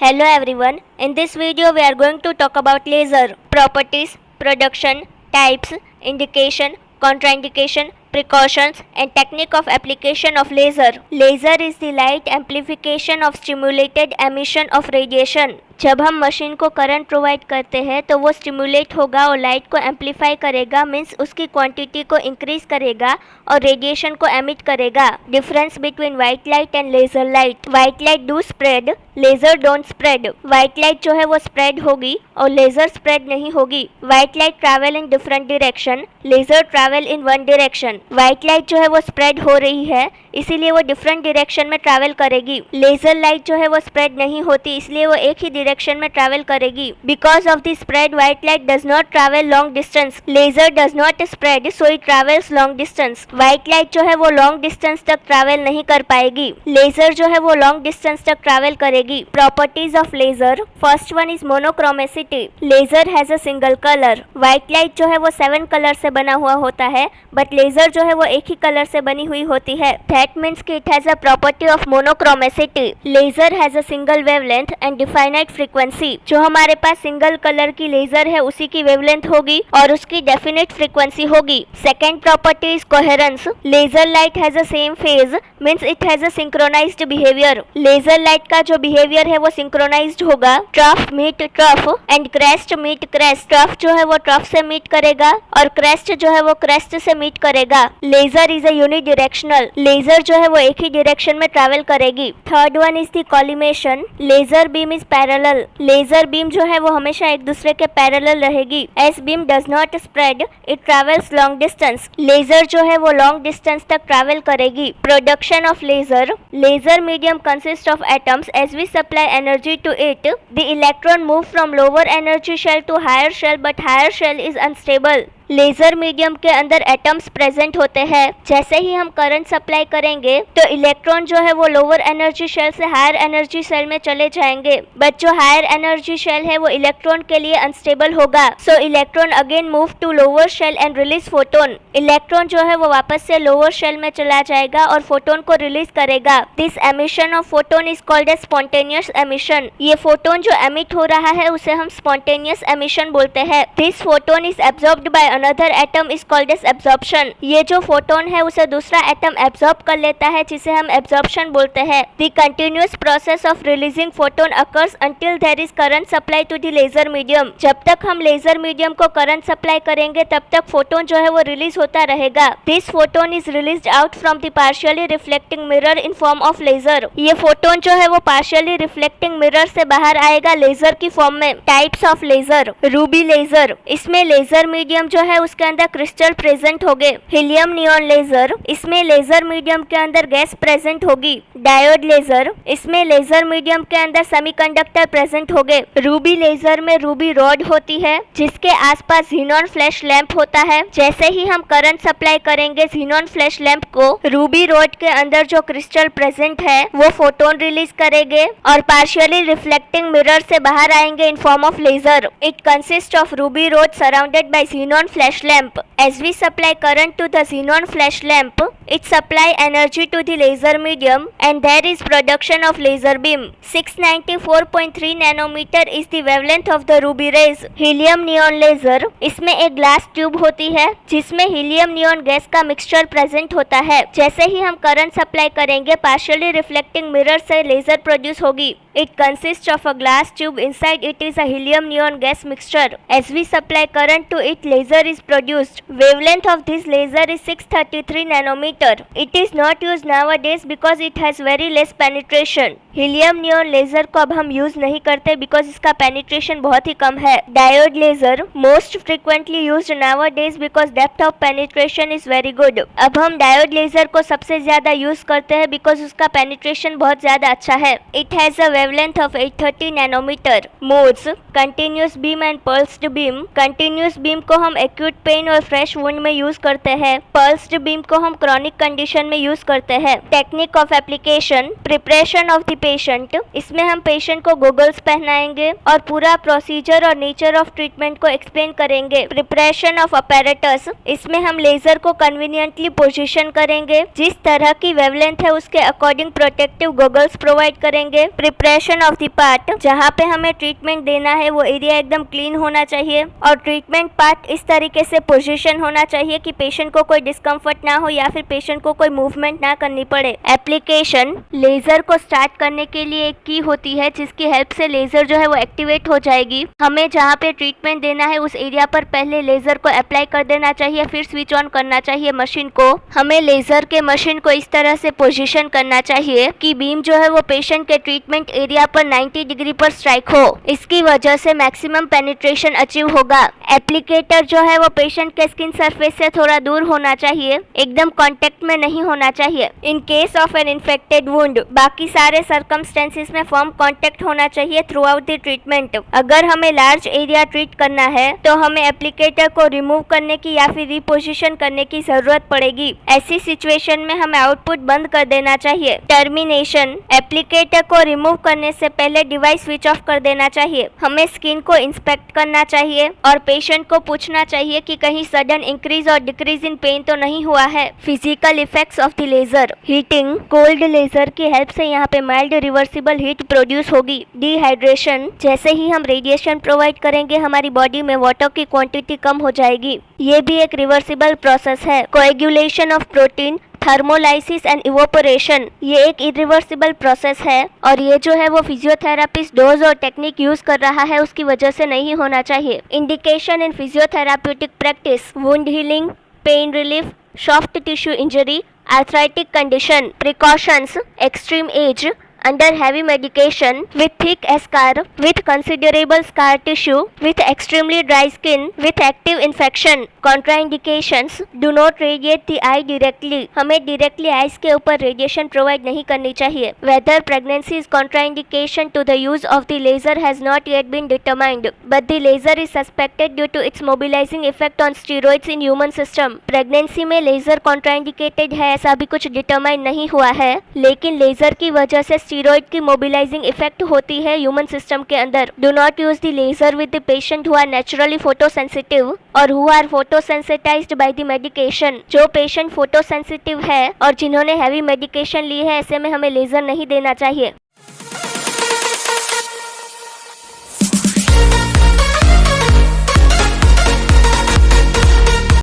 Hello everyone, in this video we are going to talk about laser, properties, production, types, indication, contraindication, precautions and technique of application of laser. Laser is the light amplification of stimulated emission of radiation. जब हम machine को current provide करते हैं तो वो stimulate होगा और light को एम्पलीफाई करेगा, मीन्स उसकी क्वांटिटी को इंक्रीज करेगा और रेडिएशन को एमिट करेगा. Difference between white light and laser light. White light do spread, laser don't spread. White light जो है वो स्प्रेड होगी और लेजर स्प्रेड नहीं होगी. White light travel in different direction, laser travel in one direction. White light जो है वो स्प्रेड हो रही है इसीलिए वो डिफरेंट डायरेक्शन में ट्रैवल करेगी. लेजर लाइट जो है वो स्प्रेड नहीं होती इसलिए वो एक ही डायरेक्शन में ट्रैवल करेगी. Because of the spread white light does not travel long distance. Laser does not spread so it travels long distance. White light जो है वो लॉन्ग डिस्टेंस तक ट्रैवल नहीं कर पाएगी. लेजर जो है वो लॉन्ग डिस्टेंस तक ट्रैवल करेगी. Properties of laser. First one is monochromaticity. Laser has a single colour. White light जो है वो 7 कलर से बना हुआ होता है बट लेजर जो है वो एक ही कलर से बनी हुई होती है. That means कि it has a property of monochromicity. Laser has a single wavelength and definite frequency. जो हमारे पास सिंगल कलर की लेजर है उसी की वेवलेंथ होगी और उसकी डेफिनेट फ्रीक्वेंसी होगी. Second property is coherence. Laser light has a same phase means it has a synchronised behaviour. Laser light का जो बिहेवियर है वो सिंक्रोनाइज्ड होगा. Trough meet trough and crest meet crest. Trough जो है वो ट्रफ से मीट करेगा और क्रेस्ट जो है वो क्रेस्ट से मीट करेगा. Laser is a unidirectional. Laser जो है वो एक ही डायरेक्शन में ट्रैवल करेगी. Third one is the collimation. Laser beam is parallel. Laser beam जो है वो हमेशा एक दूसरे के पैरेलल रहेगी. As beam does not spread, it travels long distance. Laser जो है वो लॉन्ग डिस्टेंस तक ट्रैवल करेगी. Production of laser. Laser medium consist of atoms. As we supply energy to it the electron move from lower energy shell to higher shell but higher shell is unstable. Laser medium के अंदर atoms present होते हैं. जैसे ही हम current supply करेंगे तो electron जो है वो लोअर एनर्जी शेल से हायर एनर्जी शेल में चले जाएंगे बट जो हायर एनर्जी शेल है वो इलेक्ट्रॉन के लिए अनस्टेबल होगा. So electron again move to lower shell and release photon. Electron जो है वो वापस से लोअर शेल में चला जाएगा और फोटोन को रिलीज करेगा. This emission of photon is called as spontaneous emission. ये फोटोन जो एमिट हो रहा है उसे हम स्पॉन्टेनियस एमिशन बोलते हैं. This photon is absorbed by another atom is called as absorption. ये जो फोटोन है उसे दूसरा एटम एब्जॉर्ब कर लेता है जिसे हम एब्जॉर्प्शन बोलते हैं. The continuous process of releasing photon occurs until there is current supply to the laser medium. जब तक हम लेजर मीडियम को करंट सप्लाई करेंगे तब तक फोटोन जो है वो रिलीज होता रहेगा. This photon is released out from the partially reflecting mirror in form of laser. ये फोटोन जो है वो पार्शियली रिफ्लेक्टिंग मिरर से बाहर आएगा लेजर की फॉर्म में. Types of laser. Ruby laser. इसमें लेजर मीडियम जो है उसके अंदर क्रिस्टल प्रेजेंट होंगे. Helium neon laser. इसमें लेजर मीडियम के अंदर गैस प्रेजेंट होगी. Diode laser. इसमें लेजर मीडियम के अंदर सेमीकंडक्टर प्रेजेंट होंगे. रूबी लेजर में रूबी रॉड होती है जिसके आसपास ज़ीनॉन फ्लैश लैंप होता है. जैसे ही हम करंट सप्लाई करेंगे ज़ीनॉन फ्लैश लैंप को, रूबी रॉड के अंदर जो क्रिस्टल प्रेजेंट है वो फोटोन रिलीज करेंगे और पार्शियली रिफ्लेक्टिंग मिरर से बाहर आएंगे in form of laser. It consist of ruby rod surrounded by xenon flash lamp. As we supply current to the xenon flash lamp, it supply energy to the laser medium and there is production of laser beam. 694.3 nanometer is the wavelength of the ruby rays. Helium neon laser. इसमें एक glass tube होती है जिसमें helium neon gas का mixture present होता है. जैसे ही हम करंट सप्लाई करेंगे पार्शियली रिफ्लेक्टिंग मिरर से लेजर प्रोड्यूस होगी. It consists of a glass tube. Inside it is a helium neon gas mixture. As we supply current to it, laser is produced. Wavelength of this laser is 633 nanometer. It is not used nowadays because it has very less penetration. Helium neon laser को अब हम use नहीं करते because इसका penetration बहुत ही कम है. Diode laser. Most frequently used nowadays because depth of penetration is very good. अब हम डायोड लेजर को सबसे ज्यादा यूज करते हैं बिकॉज उसका पेनिट्रेशन बहुत ज्यादा अच्छा है. It has a wavelength of 830 nanometer. Modes. Continuous beam and pulsed beam. Continuous beam को हम एक्यूट पेन और फ्रेश वुंड में यूज करते हैं. पल्स्ड बीम को हम क्रॉनिक कंडीशन में यूज करते हैं. Technique of application. Preparation of the patient. इसमें हम पेशेंट को गोगल्स पहनाएंगे और पूरा प्रोसीजर और नेचर ऑफ ट्रीटमेंट को एक्सप्लेन करेंगे. Preparation of apparatus. इसमें हम लेजर को कन्वीनियंटली पोजीशन करेंगे. जिस तरह की वेवलेंथ है उसके अकॉर्डिंग प्रोटेक्टिव गोगल्स प्रोवाइड करेंगे. Preparation situation of the part, जहाँ पे हमें ट्रीटमेंट देना है वो एरिया एकदम क्लीन होना चाहिए और ट्रीटमेंट पार्ट इस तरीके से पोजीशन होना चाहिए कि पेशेंट को कोई डिस्कम्फर्ट ना हो या फिर पेशेंट को कोई मूवमेंट ना करनी पड़े। एप्लीकेशन, लेजर को स्टार्ट करने के लिए एक की होती है जिसकी हेल्प से लेजर जो है वो एक्टिवेट हो जाएगी। हमें जहाँ पे ट्रीटमेंट देना है उस एरिया पर पहले लेजर को अप्लाई कर देना चाहिए, फिर स्विच ऑन करना चाहिए मशीन को। हमें लेजर के मशीन को इस तरह से पोजीशन करना चाहिए कि बीम जो है वो पेशेंट के ट्रीटमेंट एरिया पर 90 डिग्री पर स्ट्राइक हो। इसकी वजह से मैक्सिमम पेनिट्रेशन अचीव होगा। एप्लीकेटर जो है वो पेशेंट के स्किन सरफेस से थोड़ा दूर होना चाहिए, एकदम कांटेक्ट में नहीं होना चाहिए। In case of an infected wound, बाकी सारे सर्कमस्टेंसेस में फर्म कांटेक्ट होना चाहिए थ्रू आउट द ट्रीटमेंट। अगर हमें लार्ज एरिया ट्रीट करना है तो हमें एप्लीकेटर को रिमूव करने की या फिर रिपोजिशन करने की जरूरत पड़ेगी। ऐसी सिचुएशन में हमें आउटपुट बंद कर देना चाहिए। टर्मिनेशन, एप्लीकेटर को रिमूव करने से पहले डिवाइस स्विच ऑफ कर देना चाहिए। हमें स्किन को इंस्पेक्ट करना चाहिए और पेशेंट को पूछना चाहिए कि कहीं सडन इंक्रीज और डिक्रीज इन पेन तो नहीं हुआ है। Physical effects of the laser, heating, cold laser की हेल्प से यहाँ पे माइल्ड रिवर्सिबल हीट प्रोड्यूस होगी। डिहाइड्रेशन, जैसे ही हम रेडिएशन प्रोवाइड करेंगे हमारी बॉडी में वाटर की क्वांटिटी कम हो जाएगी, ये भी एक रिवर्सिबल प्रोसेस है। Coagulation of protein, thermolysis and evaporation, ये एक इरिवर्सिबल प्रोसेस है और ये जो है वो फिजियोथेरापिस्ट डोज और टेक्निक यूज कर रहा है उसकी वजह से नहीं होना चाहिए। Indication in physiotherapeutic practice, wound healing, pain relief, soft tissue injury, arthritic condition. Precautions, extreme age, under heavy medication, with thick scar, with considerable scar tissue, with extremely dry skin, with active infection. Contraindications, do not radiate the eye directly. हमें directly eyes के ऊपर radiation provide नहीं करनी चाहिए। Whether pregnancy is contraindication to the use of the laser has not yet been determined, but the laser is suspected due to its mobilizing effect on steroids in human system. Pregnancy में laser contraindicated है ऐसा भी कुछ determine नहीं हुआ है, लेकिन laser की वजह से स्टीरॉइड की मोबिलाइजिंग इफेक्ट होती है ह्यूमन सिस्टम के अंदर। Do not use the laser with the patient who are naturally photosensitive और who are photosensitized by the medication. जो पेशेंट फोटोसेंसिटिव है और जिन्होंने हैवी मेडिकेशन ली है ऐसे में हमें लेजर नहीं देना चाहिए।